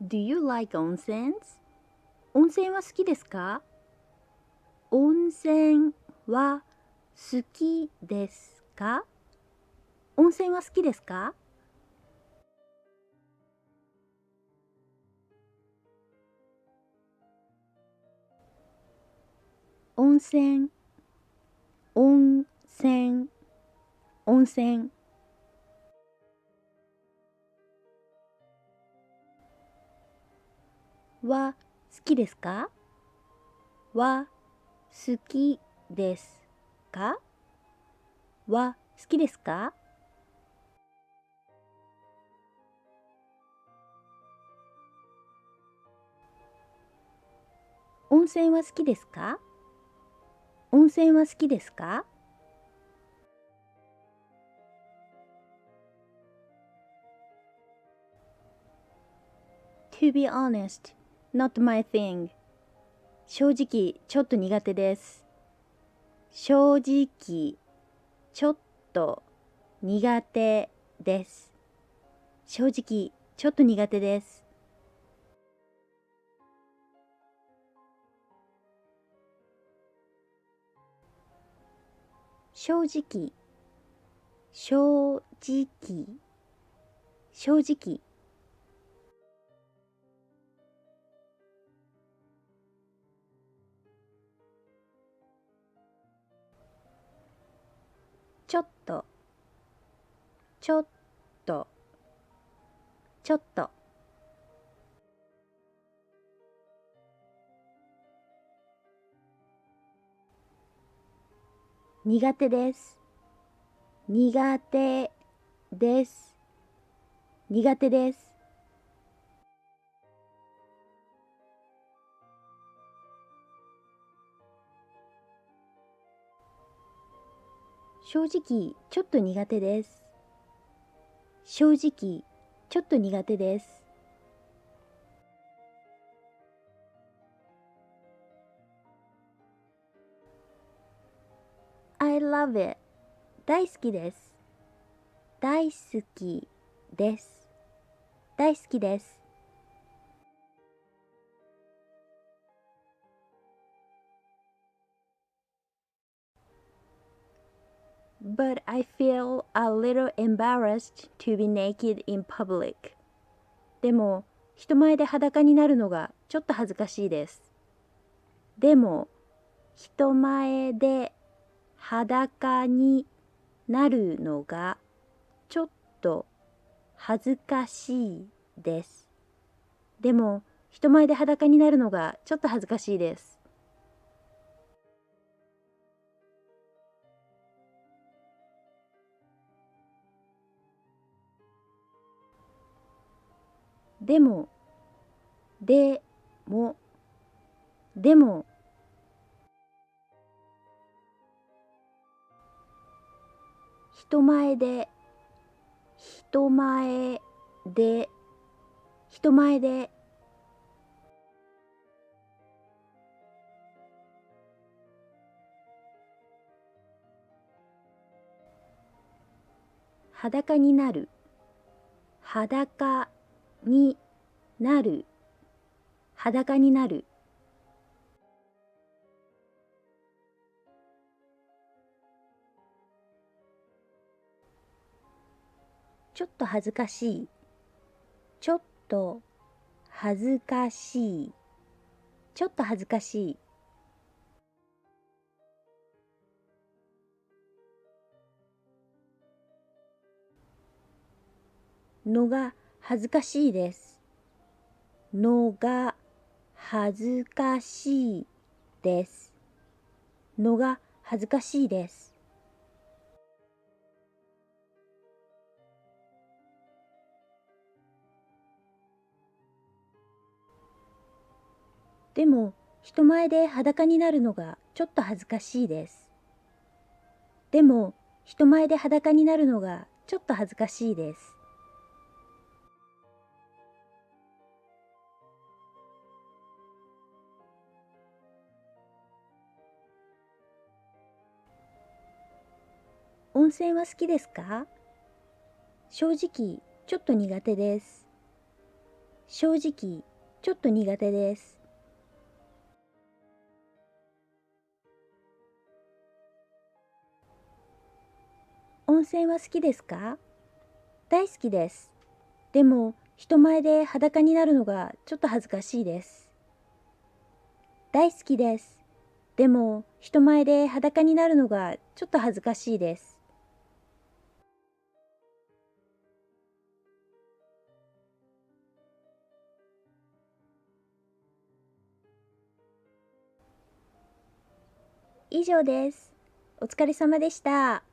Do you like onsens? 温泉は好きですか？温泉は好きですか？温泉は好きですか？温泉、温泉、温泉は好きですか？は好きですか？は好きですか？温泉は好きですか？温泉は好きですか？ To be honest, not my thing. 正直、ちょっと苦手です。正直、ちょっと苦手です。正直、ちょっと苦手です。正直、正直、正直。ちょっと、ちょっと、ちょっと。苦手です。苦手です。苦手です。正直、ちょっと苦手です。正直、ちょっと苦手です。I love it. 大好きです。大好きです。大好きです。But I feel a little embarrassed to be naked in public. でも、人前で裸になるのがちょっと恥ずかしいです。でも、人前で裸になるのがちょっと恥ずかしいです。でも、人前で裸になるのがちょっと恥ずかしいです。でも、でも、でも、人前で、人前で、人前で、裸になる、裸になる、裸になる。ちょっと恥ずかしい、ちょっと恥ずかしい、ちょっと恥ずかしいのが恥ずかしいです。のが恥ずかしいです。のが恥ずかしいです。でも、人前で裸になるのがちょっと恥ずかしいです。でも、人前で裸になるのがちょっと恥ずかしいです。温泉は好きですか？正直、ちょっと苦手です。正直、ちょっと苦手です。温泉は好きですか？大好きです。でも、人前で裸になるのがちょっと恥ずかしいです。大好きです。でも、人前で裸になるのがちょっと恥ずかしいです。以上です。お疲れ様でした。